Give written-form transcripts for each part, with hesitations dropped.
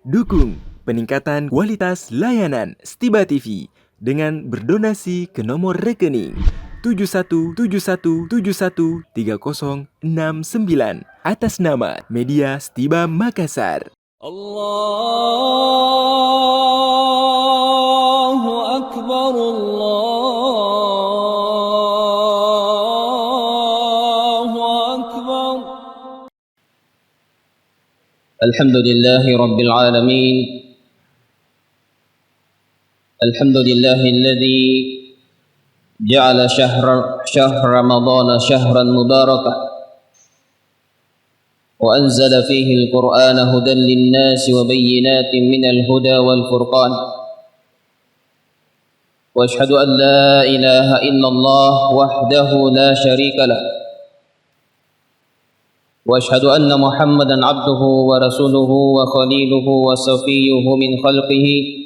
Dukung peningkatan kualitas layanan Stiba TV dengan berdonasi ke nomor rekening 7171713069 atas nama Media Stiba Makassar. Allahu Akbar, Allahu Akbar. Alhamdulillahi Rabbil Alamin. Alhamdulillahilladzi ja'ala syahr Ramadhan syahran mubarakah wa anzala fihi al-Qur'ana hudan lin-nasi wa bayyinatin minal huda wal furqan. Wa ashhadu an la ilaha illallah wahdahu la syarika lah. Wa ashhadu anna Muhammadan abduhu wa rasuluhu wa khaliluhu wa safiyuhu min khalqihi.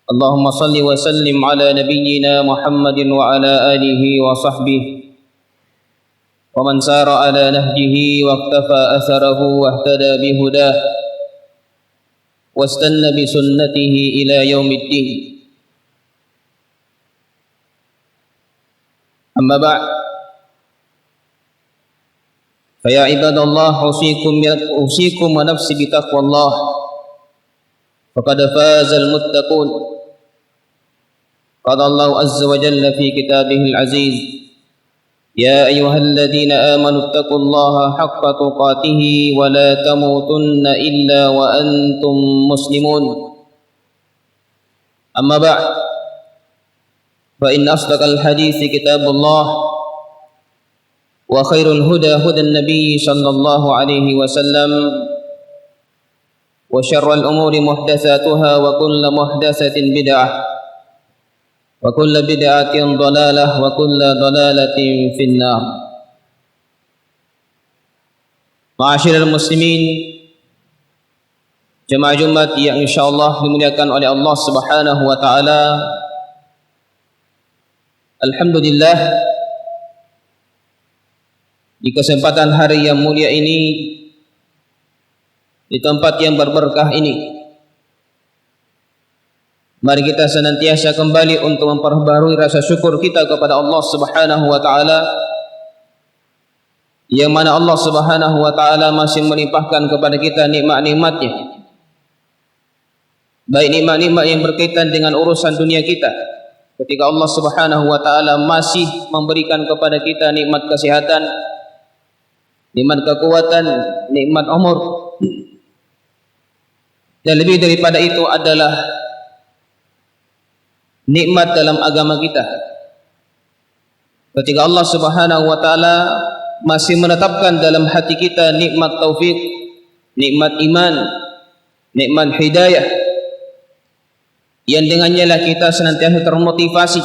Allahumma salli wa sallim ala nabiyyina Muhammadin wa ala alihi wa sahbihi wa man sara ala nahjihi wa iktafa atharahu wa ihtada bihudah wa istanna bi sunnatihi ila yaumiddin. Amma ba'd, fa ya ibadallah, usikum wa nafsi bi taqwallah faqad fazal muttaqun. قال الله عز وجل في كتابه العزيز: يا أيها الذين آمنوا اتقوا الله حق تقاته ولا تموتن إلا وأنتم مسلمون. أما بعد، فإن أصدق الحديث كتاب الله، وخير الهدى هدى النبي صلى الله عليه وسلم، وشر الأمور محدثاتها وكل محدثة بدعة wa kullu bid'atin dhalalah wa kullu dhalalatin finnar. Ma'asyiral muslimin, jemaah Jumat yang insyaallah dimuliakan oleh Allah Subhanahu wa taala. Alhamdulillah, di kesempatan hari yang mulia ini, di tempat yang berberkah ini, mari kita senantiasa kembali untuk memperbaharui rasa syukur kita kepada Allah Subhanahu wa taala, yang mana Allah Subhanahu wa taala masih melimpahkan kepada kita nikmat-nikmatnya, baik nikmat-nikmat yang berkaitan dengan urusan dunia kita, ketika Allah Subhanahu wa taala masih memberikan kepada kita nikmat kesehatan, nikmat kekuatan, nikmat umur, dan lebih daripada itu adalah nikmat dalam agama kita, ketika Allah Subhanahu wa taala masih menetapkan dalam hati kita nikmat taufik, nikmat iman, nikmat hidayah, yang dengannya lah kita senantiasa termotivasi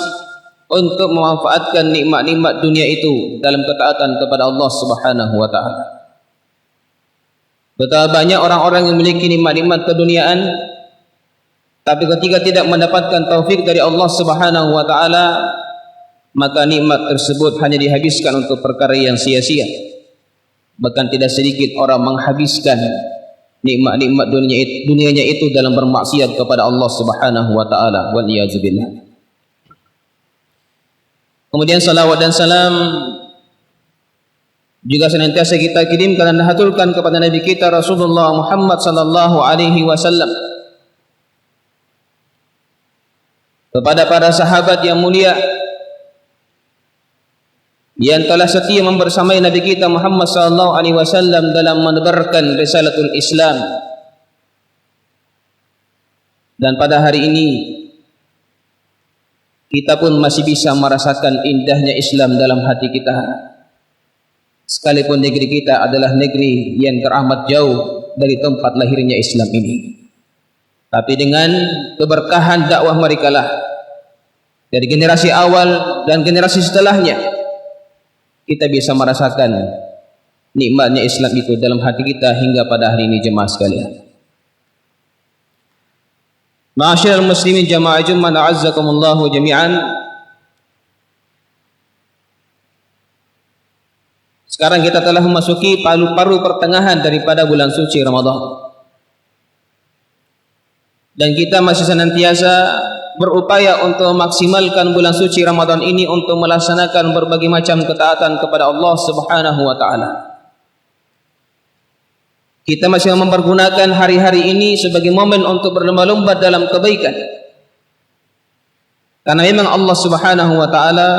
untuk memanfaatkan nikmat-nikmat dunia itu dalam ketaatan kepada Allah Subhanahu wa taala. Betapa banyak orang-orang yang memiliki nikmat-nikmat keduniaan, tapi ketika tidak mendapatkan taufik dari Allah Subhanahu wa taala, maka nikmat tersebut hanya dihabiskan untuk perkara yang sia-sia. Bahkan tidak sedikit orang menghabiskan nikmat-nikmat dunianya itu dalam bermaksiat kepada Allah Subhanahu wa taala, wal iyadzubillah. Kemudian salawat dan salam juga senantiasa kita kirimkan dan haturkan kepada Nabi kita Rasulullah Muhammad sallallahu alaihi wasallam, kepada para sahabat yang mulia yang telah setia membersamai Nabi kita Muhammad sallallahu alaihi wasallam dalam menebarkan risalatul Islam. Dan pada hari ini kita pun masih bisa merasakan indahnya Islam dalam hati kita, sekalipun negeri kita adalah negeri yang teramat jauh dari tempat lahirnya Islam ini. Tapi dengan keberkahan dakwah mereka lah, dari generasi awal dan generasi setelahnya, kita bisa merasakan nikmatnya Islam itu dalam hati kita hingga pada hari ini, jemaah sekalian. Ma'asyiral muslimin jamaah Jumat, a'azzakumullahu jami'an. Sekarang kita telah memasuki paruh pertengahan daripada bulan suci Ramadan. dan kita masih senantiasa berupaya untuk memaksimalkan bulan suci Ramadan ini untuk melaksanakan berbagai macam ketaatan kepada Allah Subhanahu wa taala. Kita masih mempergunakan hari-hari ini sebagai momen untuk berlomba-lomba dalam kebaikan. Karena memang Allah Subhanahu wa taala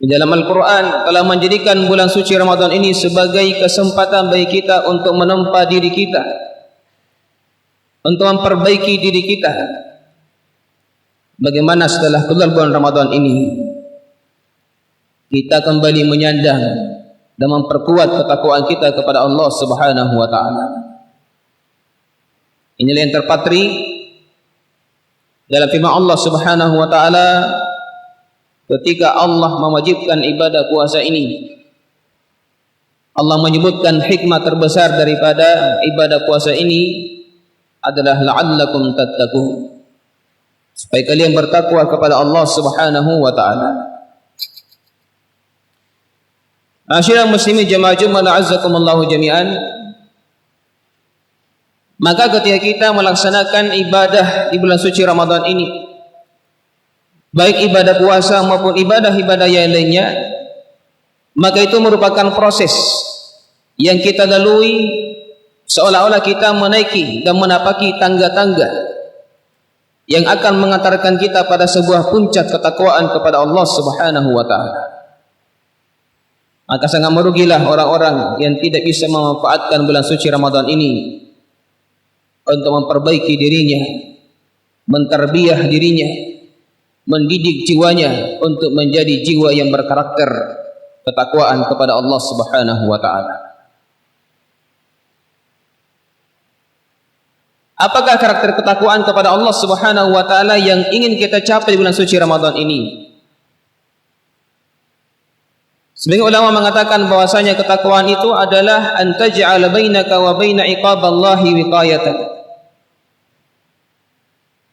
di dalam Al-Quran telah menjadikan bulan suci Ramadan ini sebagai kesempatan bagi kita untuk menempa diri kita, untuk memperbaiki diri kita. Bagaimana setelah keluar bulan Ramadan ini kita kembali menyandang dan memperkuat ketakwaan kita kepada Allah Subhanahu wa taala. Inilah yang terpatri dalam firman Allah Subhanahu wa taala ketika Allah mewajibkan ibadah puasa ini. Allah menyebutkan hikmah terbesar daripada ibadah puasa ini adalah la'allakum tattaqun, supaya kalian bertakwa kepada Allah Subhanahu wa taala. Ma'asyiral muslimin jamaah Jumat azzakumullahu jami'an, maka ketika kita melaksanakan ibadah di bulan suci Ramadan ini, baik ibadah puasa maupun ibadah-ibadah yang lainnya, maka itu merupakan proses yang kita lalui seolah-olah kita menaiki dan menapaki tangga-tangga yang akan mengantarkan kita pada sebuah puncak ketakwaan kepada Allah Subhanahu wa taala. Maka sangat merugilah orang-orang yang tidak bisa memanfaatkan bulan suci Ramadan ini untuk memperbaiki dirinya, mentarbiyah dirinya, mendidik jiwanya untuk menjadi jiwa yang berkarakter ketakwaan kepada Allah Subhanahu wa taala. Apakah karakter ketakwaan kepada Allah Subhanahu wa taala yang ingin kita capai di bulan suci Ramadan ini? Sebagian ulama mengatakan bahwasanya ketakwaan itu adalah an taj'ala bainaka wa baina iqaballahi wiqayatan.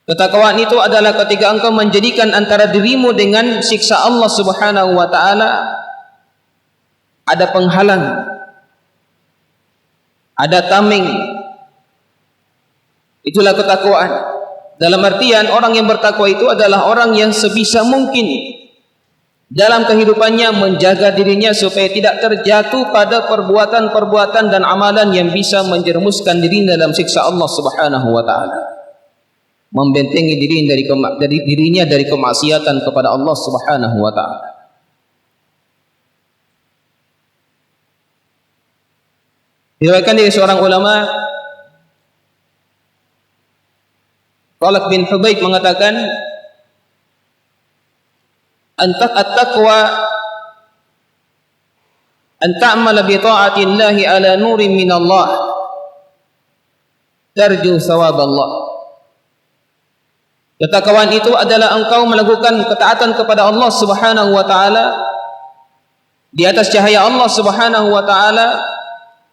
Ketakwaan itu adalah ketika engkau menjadikan antara dirimu dengan siksa Allah Subhanahu wa taala ada penghalang, ada tameng. Itulah ketakwaan. Dalam artian orang yang bertakwa itu adalah orang yang sebisa mungkin dalam kehidupannya menjaga dirinya supaya tidak terjatuh pada perbuatan-perbuatan dan amalan yang bisa menjerumuskan dirinya dalam siksa Allah Subhanahu wa taala. Membentengi dirinya dari kemaksiatan kepada Allah Subhanahu wa taala. Diriwayatkan dari seorang ulama, Talib bin Hubayb mengatakan, at-taqwa an ta'mala bi ta'atillahi ala nurin min Allah tarju thawab Allah. Ketakwaan itu adalah engkau melakukan ketaatan kepada Allah Subhanahu wa taala di atas cahaya Allah Subhanahu wa taala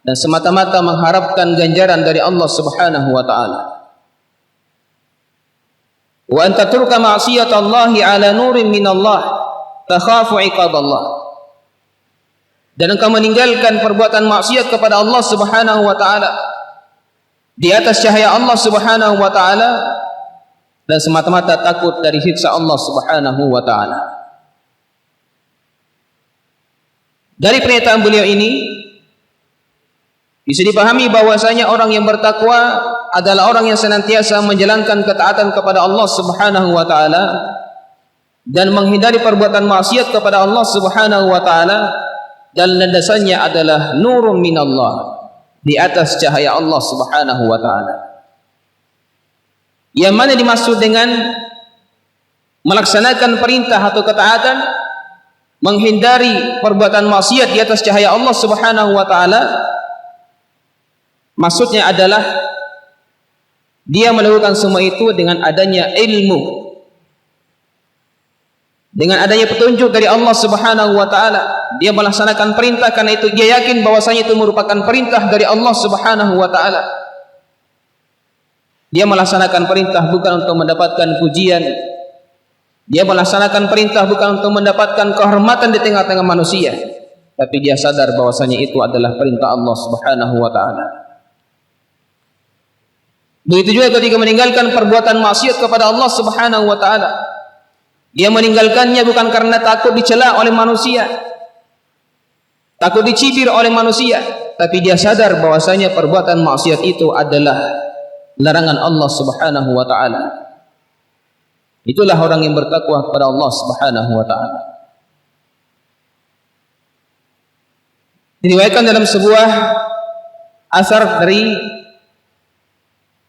dan semata-mata mengharapkan ganjaran dari Allah Subhanahu wa taala. Wa anta turka ma'siyatallahi ala nurin min Allah takhafu iqaballah. Dan engkau meninggalkan perbuatan maksiat kepada Allah Subhanahu wa taala di atas cahaya Allah Subhanahu wa taala dan semata-mata takut dari siksa Allah Subhanahu wa taala. Dari pernyataan beliau ini bisa dipahami bahwasanya orang yang bertakwa adalah orang yang senantiasa menjalankan ketaatan kepada Allah Subhanahu wa taala dan menghindari perbuatan maksiat kepada Allah Subhanahu wa taala, dan landasannya adalah nurun minallah, di atas cahaya Allah Subhanahu wa taala. Yang mana dimaksud dengan melaksanakan perintah atau ketaatan, menghindari perbuatan maksiat di atas cahaya Allah Subhanahu wa taala, maksudnya adalah dia melakukan semua itu dengan adanya ilmu, dengan adanya petunjuk dari Allah Subhanahu wa taala. Dia melaksanakan perintah karena itu dia yakin bahwasanya itu merupakan perintah dari Allah Subhanahu wa taala. Dia melaksanakan perintah bukan untuk mendapatkan pujian. Dia melaksanakan perintah bukan untuk mendapatkan kehormatan di tengah-tengah manusia, tapi dia sadar bahwasanya itu adalah perintah Allah Subhanahu wa taala. Begitu juga ketika meninggalkan perbuatan maksiat kepada Allah Subhanahu wa taala. Dia meninggalkannya bukan karena takut dicela oleh manusia, takut dicibir oleh manusia, tapi dia sadar bahwasanya perbuatan maksiat itu adalah larangan Allah Subhanahu wa taala. Itulah orang yang bertakwa kepada Allah Subhanahu wa taala. Diriwayatkan dalam sebuah asar dari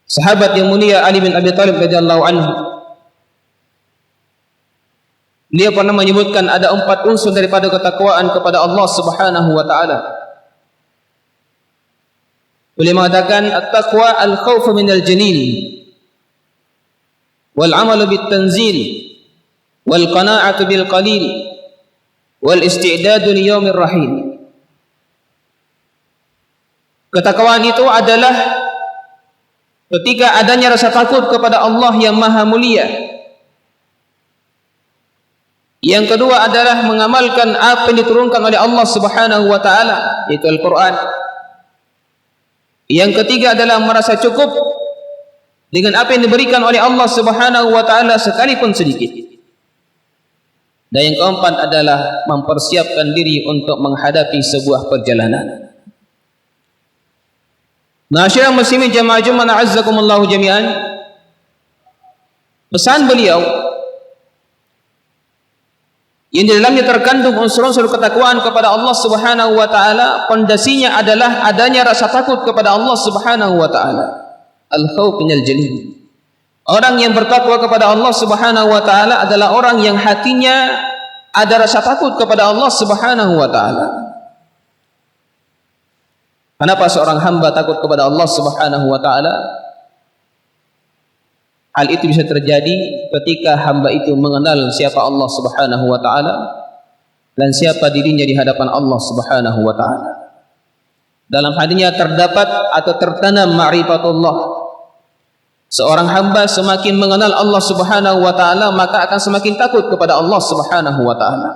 sahabat yang mulia Ali bin Abi Thalib radhiyallahu anhu. Dia pernah menyebutkan ada 4 unsur daripada ketakwaan kepada Allah Subhanahu wa taala. Beliau mengatakan at-taqwa al-khawfu minal jalil wal 'amalu bit tanzil wal qana'atu bil qalil wal isti'dadu li yaumir rahim. Ketakwaan itu adalah ketika adanya rasa takut kepada Allah yang maha mulia. Yang kedua adalah mengamalkan apa yang diturunkan oleh Allah Subhanahu wa taala, yaitu Al-Qur'an. Yang ketiga adalah merasa cukup dengan apa yang diberikan oleh Allah Subhanahu wa taala sekalipun sedikit. Dan yang keempat adalah mempersiapkan diri untuk menghadapi sebuah perjalanan. Ma'asyiral muslimin jamaah Jumat azzakumullahu jami'an. Pesan beliau yang di dalamnya terkandung unsur-unsur ketakwaan kepada Allah Subhanahu wa taala, pondasinya adalah adanya rasa takut kepada Allah Subhanahu wa taala. Al-khawf minal jalil. Orang yang bertakwa kepada Allah Subhanahu wa taala adalah orang yang hatinya ada rasa takut kepada Allah Subhanahu wa taala. Kenapa seorang hamba takut kepada Allah Subhanahu wa taala? Hal itu bisa terjadi ketika hamba itu mengenal siapa Allah Subhanahu wa taala dan siapa dirinya di hadapan Allah Subhanahu wa taala. Dalam hatinya terdapat atau tertanam ma'rifatullah. Seorang hamba semakin mengenal Allah Subhanahu wa taala, maka akan semakin takut kepada Allah Subhanahu wa taala.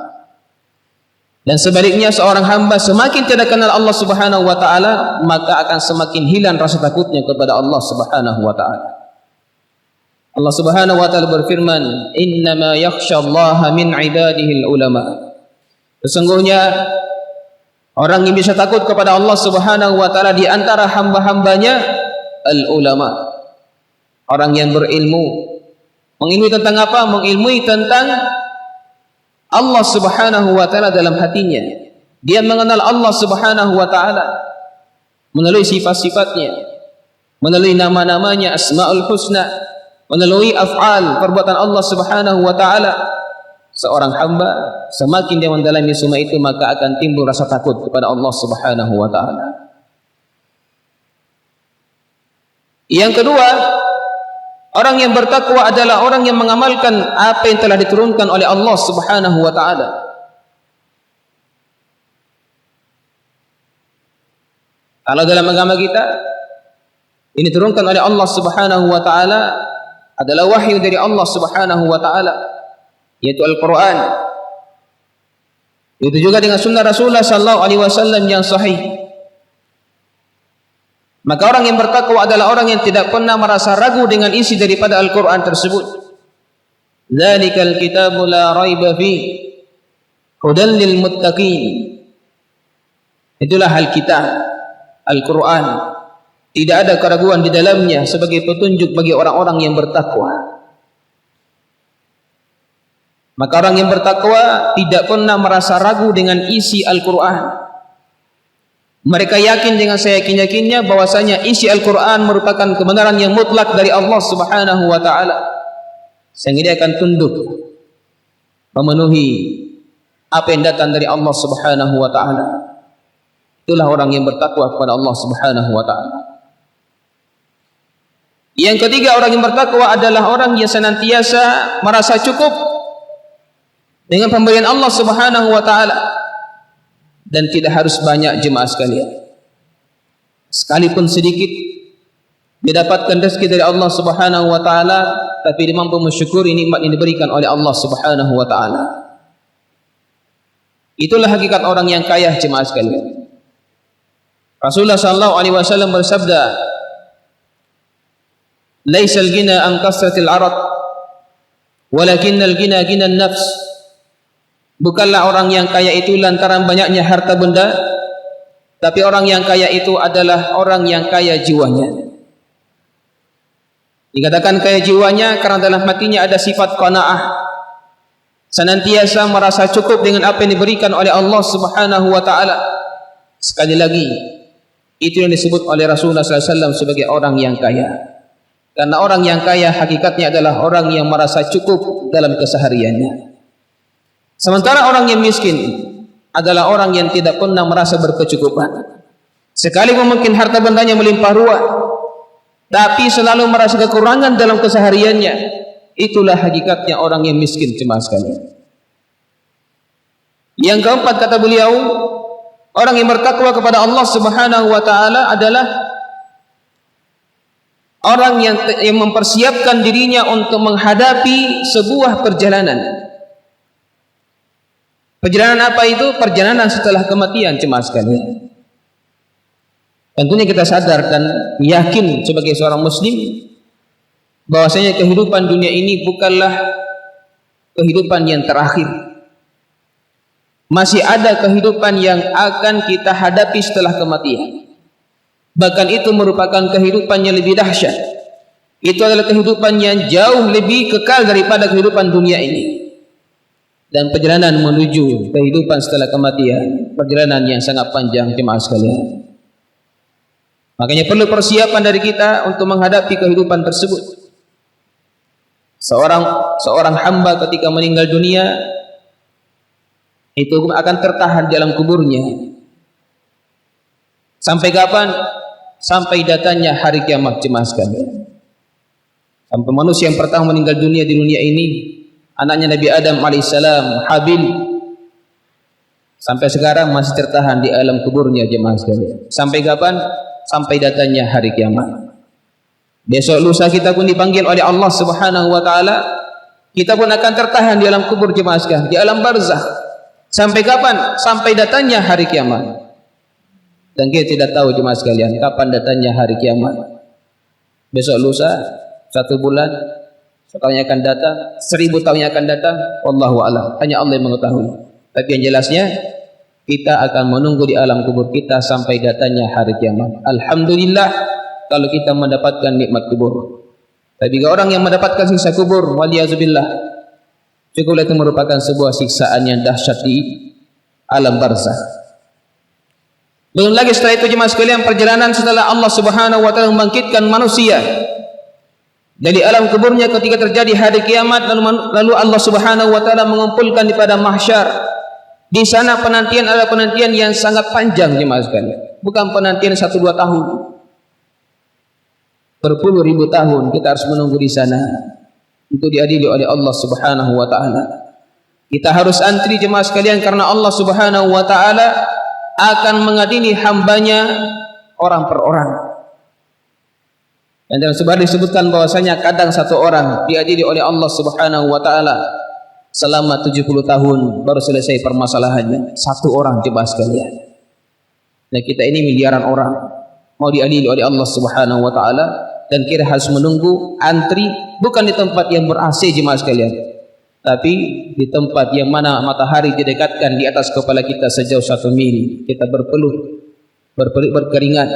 Dan sebaliknya, seorang hamba semakin tidak kenal Allah Subhanahu wa taala, maka akan semakin hilang rasa takutnya kepada Allah Subhanahu wa taala. Allah Subhanahu wa taala berfirman, "Innama yakhsyallaha min 'ibadihi al-ulama." Sesungguhnya orang yang bisa takut kepada Allah Subhanahu wa taala di antara hamba-hambanya al-ulama. Orang yang berilmu. Mengilmui tentang apa? Mengilmui tentang Allah Subhanahu wa taala dalam hatinya. Dia mengenal Allah Subhanahu wa taala melalui sifat-sifatnya, melalui nama-namanya, Asmaul Husna, melalui af'al perbuatan Allah Subhanahu wa taala. Seorang hamba semakin dia mendalami semua itu, maka akan timbul rasa takut kepada Allah Subhanahu wa taala. Yang kedua, orang yang bertakwa adalah orang yang mengamalkan apa yang telah diturunkan oleh Allah Subhanahu wa taala. Kalau dalam agama kita ini diturunkan oleh Allah Subhanahu wa taala adalah wahyu dari Allah Subhanahu wa taala, yaitu Al-Qur'an. Itu juga dengan sunnah Rasulullah sallallahu alaihi wasallam yang sahih. Maka orang yang bertakwa adalah orang yang tidak pernah merasa ragu dengan isi daripada Al-Qur'an tersebut. Dzalikal kitabu la raiba fi hudan lil muttaqin. Itulah Alkitab, Al-Qur'an. Tidak ada keraguan di dalamnya sebagai petunjuk bagi orang-orang yang bertakwa. Maka orang yang bertakwa tidak pernah merasa ragu dengan isi Al-Quran. Mereka yakin dengan seyakin-yakinnya bahwasanya isi Al-Quran merupakan kebenaran yang mutlak dari Allah Subhanahu wa taala. Sehingga dia akan tunduk memenuhi apa yang datang dari Allah Subhanahu wa taala. Itulah orang yang bertakwa kepada Allah Subhanahu wa taala. Yang ketiga, orang yang bertakwa adalah orang yang senantiasa merasa cukup dengan pemberian Allah Subhanahu wa taala dan tidak harus banyak jemaah sekalian. Sekalipun sedikit didapatkan rezeki dari Allah Subhanahu wa taala, tapi dia mampu mensyukuri nikmat yang diberikan oleh Allah Subhanahu wa taala. Itulah hakikat orang yang kaya jemaah sekalian. Rasulullah sallallahu alaihi wasallam bersabda, Laisal ghina an kasratil arad, walakinnal ghina ghinan nafs. Bukanlah orang yang kaya itu lantaran banyaknya harta benda, tapi orang yang kaya itu adalah orang yang kaya jiwanya. Dikatakan kaya jiwanya karena dalam hatinya ada sifat qanaah, senantiasa merasa cukup dengan apa yang diberikan oleh Allah Subhanahu wa taala. Sekali lagi, itu yang disebut oleh Rasulullah SAW sebagai orang yang kaya. Karena orang yang kaya hakikatnya adalah orang yang merasa cukup dalam kesehariannya. Sementara orang yang miskin adalah orang yang tidak pernah merasa berkecukupan. Sekalipun mungkin harta bendanya melimpah ruah, tapi selalu merasa kekurangan dalam kesehariannya. Itulah hakikatnya orang yang miskin, jemaah sekalian. Yang keempat, kata beliau, orang yang bertakwa kepada Allah Subhanahu wa taala adalah orang yang mempersiapkan dirinya untuk menghadapi sebuah perjalanan. Perjalanan apa itu? Perjalanan setelah kematian, jemaah sekalian. Tentunya kita sadar dan yakin sebagai seorang muslim bahwasanya kehidupan dunia ini bukanlah kehidupan yang terakhir. Masih ada kehidupan yang akan kita hadapi setelah kematian. Bahkan itu merupakan kehidupan yang lebih dahsyat. Itu adalah kehidupan yang jauh lebih kekal daripada kehidupan dunia ini. Dan perjalanan menuju kehidupan setelah kematian, perjalanan yang sangat panjang, jemaah sekalian. Makanya perlu persiapan dari kita untuk menghadapi kehidupan tersebut. Seorang hamba ketika meninggal dunia itu akan tertahan di alam kuburnya. Sampai kapan? Sampai datangnya hari kiamat, jemaah sekalian. Sampai manusia yang pertama meninggal dunia di dunia ini, anaknya Nabi Adam alaihissalam, Habil, sampai sekarang masih tertahan di alam kuburnya, jemaah sekalian. Sampai kapan? Sampai datangnya hari kiamat. Besok lusa kita pun dipanggil oleh Allah Subhanahu wa taala. Kita pun akan tertahan di alam kubur, jemaah sekalian, di alam barzakh. Sampai kapan? Sampai datangnya hari kiamat. Dan kita tidak tahu, jemaah sekalian, kapan datangnya hari kiamat. Besok lusa, 1 bulan, setahun yang akan datang, 1000 tahun yang akan datang, wallahu a'lam. Hanya Allah yang mengetahui. Tapi yang jelasnya, kita akan menunggu di alam kubur kita sampai datangnya hari kiamat. Alhamdulillah kalau kita mendapatkan nikmat kubur. Tapi jika orang yang mendapatkan siksa kubur, waliyazubillah, cukuplah itu merupakan sebuah siksaan yang dahsyat di alam barzakh. Belum lagi setelah itu, jemaah sekalian, perjalanan setelah Allah Subhanahu wa taala membangkitkan manusia dari alam kuburnya ketika terjadi hari kiamat, lalu Allah Subhanahu wa taala mengumpulkan di pada mahsyar. Di sana penantian adalah penantian yang sangat panjang, jemaah sekalian. Bukan penantian 1-2 tahun. Berpuluh-ribu tahun kita harus menunggu di sana untuk diadili oleh Allah Subhanahu wa taala. Kita harus antri, jemaah sekalian, karena Allah Subhanahu wa taala akan mengadili hambanya orang per orang. Dan dalam sebuah disebutkan bahwasanya kadang satu orang diadili oleh Allah Subhanahu wa taala selama 70 tahun baru selesai permasalahannya. Satu orang, jemaah sekalian. Nah, kita ini miliaran orang mau diadili oleh Allah Subhanahu wa taala, dan kita harus menunggu antri bukan di tempat yang ber-AC, jemaah sekalian, tapi di tempat yang mana matahari didekatkan di atas kepala kita sejauh 1 mil. Kita berpeluh, berkeringat.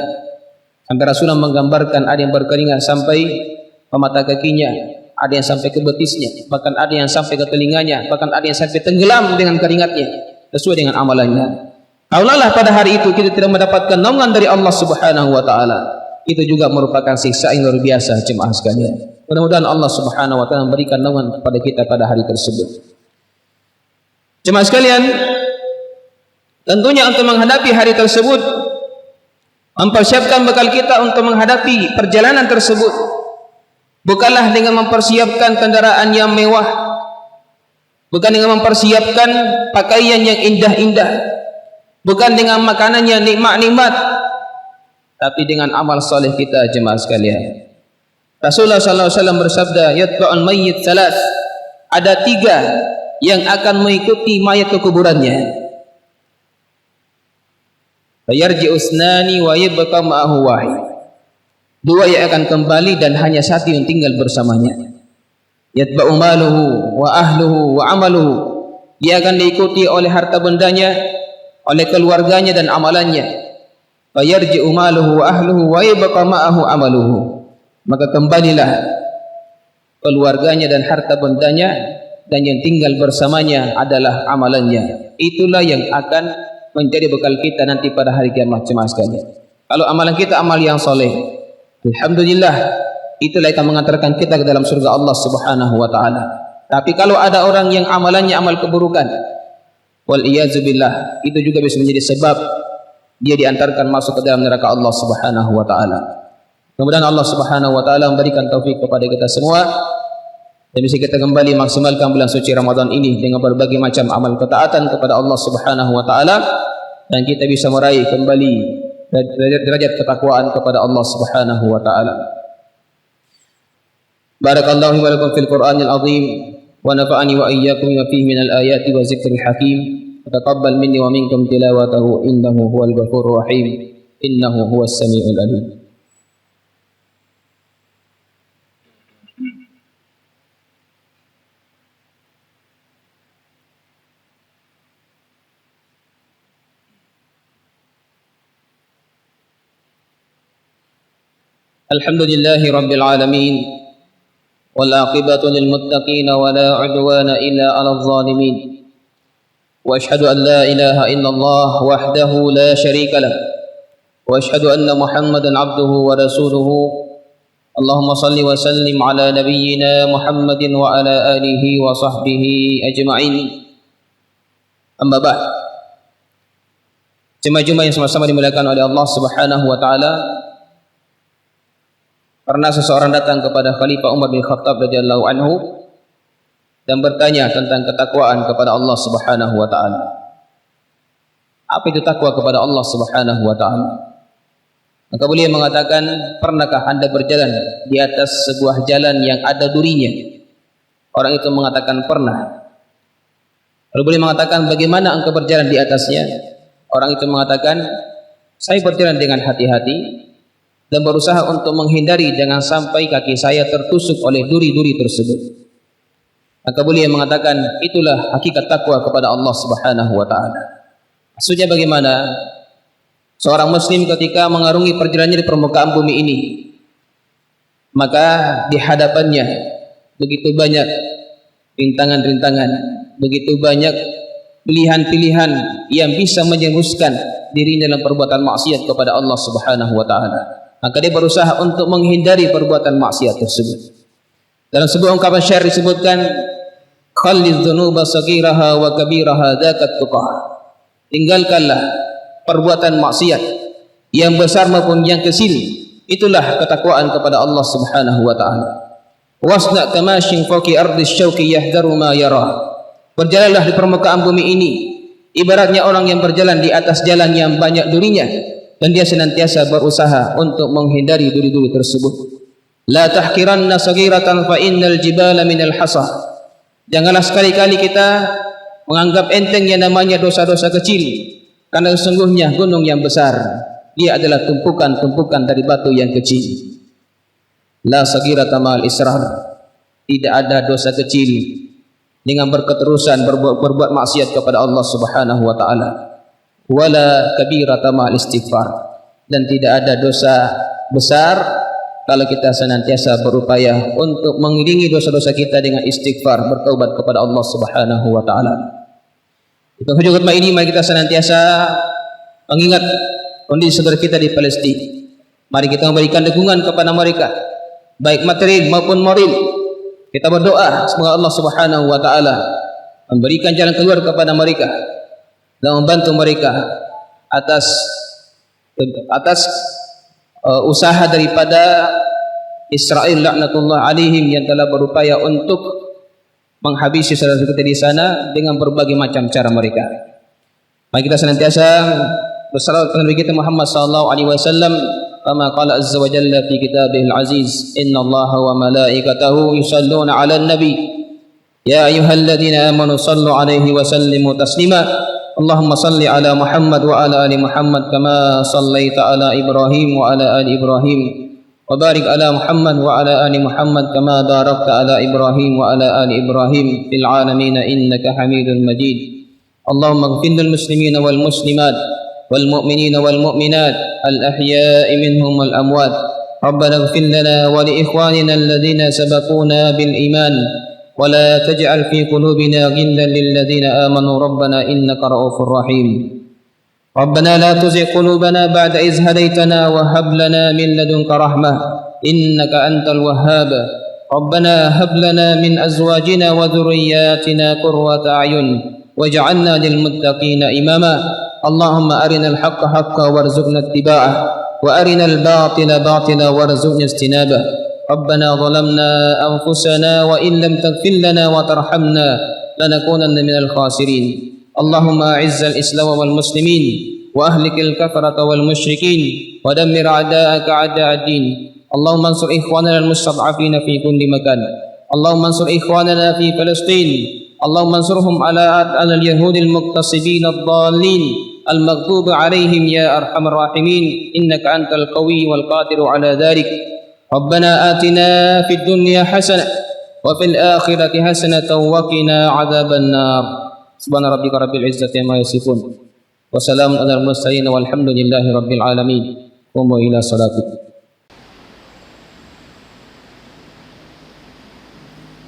Sampai Rasulullah menggambarkan ada yang berkeringat sampai ke mata kakinya, ada yang sampai ke betisnya, bahkan ada yang sampai ke telinganya, bahkan ada yang sampai tenggelam dengan keringatnya sesuai dengan amalannya. Kalaulah pada hari itu kita tidak mendapatkan naungan dari Allah Subhanahu wa taala, itu juga merupakan siksa yang luar biasa, jemaah sekalian. Mudah-mudahan Allah Subhanahu wa taala memberikan naungan kepada kita pada hari tersebut. Jemaah sekalian, tentunya untuk menghadapi hari tersebut, mempersiapkan bekal kita untuk menghadapi perjalanan tersebut bukanlah dengan mempersiapkan kendaraan yang mewah, bukan dengan mempersiapkan pakaian yang indah-indah, bukan dengan makanan yang nikmat-nikmat, tapi dengan amal soleh kita, jemaah sekalian. Rasulullah SAW bersabda, yatba'ul mayyit salas, ada 3 yang akan mengikuti mayat ke kuburannya. Fayarji'u usnani wa yabqa ma'ahu wahid. dua yang akan kembali dan hanya satu yang tinggal bersamanya. Yatba'u maluhu wa ahluhu wa amaluhu. Dia akan diikuti oleh harta bendanya, oleh keluarganya dan amalannya. Fayarji'u maluhu wa ahluhu wa yabqa ma'ahu amaluhu. Maka kembalilah keluarganya dan harta bendanya, dan yang tinggal bersamanya adalah amalannya. Itulah yang akan menjadi bekal kita nanti pada hari kiamat, jemaah sekalian. Kalau amalan kita amal yang soleh, alhamdulillah, itulah yang akan mengantarkan kita ke dalam surga Allah Subhanahu wa taala. Tapi kalau ada orang yang amalannya amal keburukan, wal iyyazu billah, itu juga bisa menjadi sebab dia diantarkan masuk ke dalam neraka Allah Subhanahu wa taala. Kemudian Allah Subhanahu wa taala memberikan taufik kepada kita semua dan bisa kita kembali maksimalkan bulan suci Ramadan ini dengan berbagai macam amal ketaatan kepada Allah Subhanahu wa taala, dan kita bisa meraih kembali derajat ketakwaan kepada Allah Subhanahu wa taala. Barakallahu wa lakum fil Qur'anil azim wa nafa'ani wa iyyakum bima fihi minal ayati wa zikril hakim. Taqabbal minni wa minkum tilawatahu innahu huwal ghafurur rahim innahu huwas samiul alim. Alhamdulillahi rabbil alamin. والعاقبة للمتقين ولا عدوان إلا على الظالمين وأشهد أن لا إله إلا الله وحده لا شريك له وأشهد أن محمدا عبده ورسوله اللهم صل وسلم على نبينا محمد وعلى آله وصحبه أجمعين أما بعد. Jemaah-jemaah yang sama-sama dimuliakan oleh Allah Subhanahu wa taala, karena seseorang datang kepada Khalifah Umar bin Khattab radhiyallahu anhu dan bertanya tentang ketakwaan kepada Allah Subhanahu wa taala. Apa itu takwa kepada Allah Subhanahu wa taala? Maka beliau mengatakan, pernahkah Anda berjalan di atas sebuah jalan yang ada durinya? Orang itu mengatakan pernah. Lalu beliau mengatakan, bagaimana engkau berjalan di atasnya? Orang itu mengatakan, saya berjalan dengan hati-hati dan berusaha untuk menghindari jangan sampai kaki saya tertusuk oleh duri-duri tersebut. Maka beliau mengatakan, itulah hakikat takwa kepada Allah Subhanahu wa taala. Maksudnya bagaimana? Seorang muslim ketika mengarungi perjalanannya di permukaan bumi ini, maka di hadapannya begitu banyak rintangan-rintangan, begitu banyak pilihan-pilihan yang bisa menjerumuskan dirinya dalam perbuatan maksiat kepada Allah Subhanahu wa taala. Maka dia berusaha untuk menghindari perbuatan maksiat tersebut. Dalam sebuah ungkapan syair disebutkan, khalliz dzunuba saghiraha wa kabiraha dzakat tuqah. Tinggalkanlah perbuatan maksiat yang besar maupun yang kecil, itulah ketakwaan kepada Allah Subhanahu wa taala. Wasna kamashin fawqi ardis syauqi yahdaru ma yara. Berjalanlah di permukaan bumi ini ibaratnya orang yang berjalan di atas jalan yang banyak durinya, dan dia senantiasa berusaha untuk menghindari duri-duri tersebut. La tahqiranna saghiratan fa innal jibala minal hasah. Janganlah sekali-kali kita menganggap enteng yang namanya dosa-dosa kecil, karena sesungguhnya gunung yang besar dia adalah tumpukan-tumpukan dari batu yang kecil. La saghirata ma'al israr. Tidak ada dosa kecil dengan berketerusan berbuat maksiat kepada Allah Subhanahu wa taala. Wala kabirata ma'al istighfar. Dan tidak ada dosa besar kalau kita senantiasa berupaya untuk mengiringi dosa-dosa kita dengan istighfar, bertaubat kepada Allah Subhanahu wa taala. Itu juga ini, mari kita senantiasa mengingat kondisi saudara kita di Palestina. Mari kita memberikan dukungan kepada mereka, baik material maupun moral. Kita berdoa semoga Allah Subhanahu wa taala memberikan jalan keluar kepada mereka dan membantu mereka atas usaha daripada Israel laknatullah alaihim yang telah berupaya untuk menghabisi saudara kita di sana dengan berbagai macam cara mereka. Mari kita senantiasa bersalawat kepada Nabi kita Muhammad sallallahu alaihi wasallam, kama qala azza wa jalla fi kitabihil aziz, innallaha wa malaikatahu yusalluna 'alan nabi ya ayyuhalladzina amanu sallu 'alaihi wa sallimu taslima. Allahumma salli ala Muhammad wa ala ali Muhammad kama sallaita ala Ibrahim wa ala ali Ibrahim wa وبارك على محمد وعلى آل محمد كما باركت على إبراهيم وعلى آل إبراهيم في العالمين إنك حميد مجيد. اللهم اغفر للمسلمين والمسلمات والمؤمنين والمؤمنات الأحياء منهم والأموات. ربنا اغفر لنا ولإخواننا الذين سبقونا بالإيمان ولا تجعل في قلوبنا غلا للذين آمنوا ربنا إنك رؤوف رحيم. ربنا لا تزغ قلوبنا بعد إذ هديتنا وهب لنا من لدنك رحمة إنك أنت الوهاب. ربنا هب لنا من أزواجنا وذرياتنا قرة أعين واجعلنا للمتقين إماما. اللهم أرنا الحق حقا وارزقنا اتباعه وأرنا الباطل باطلا وارزقنا اجتنابه. ربنا ظلمنا أنفسنا وإن لم تغفر لنا وترحمنا لنكونن من الخاسرين. اللهم أعز الإسلام والمسلمين وأهلك الكفرة والمشركين ودمر أعداءك أعداء الدين. اللهم انصر إخواننا المستضعفين في كل مكان. اللهم انصر إخواننا في فلسطين. اللهم انصرهم على اليهود المغتصبين الضالين المغضوب عليهم يا أرحم الراحمين إنك أنت القوي والقادر على ذلك. ربنا آتنا في الدنيا حسنة وفي الآخرة حسنة وقنا عذاب النار. سبحان ربك رب العزة عما يصفون وسلام على المرسلين والحمد لله رب العالمين. قوموا إلى صلاتكم.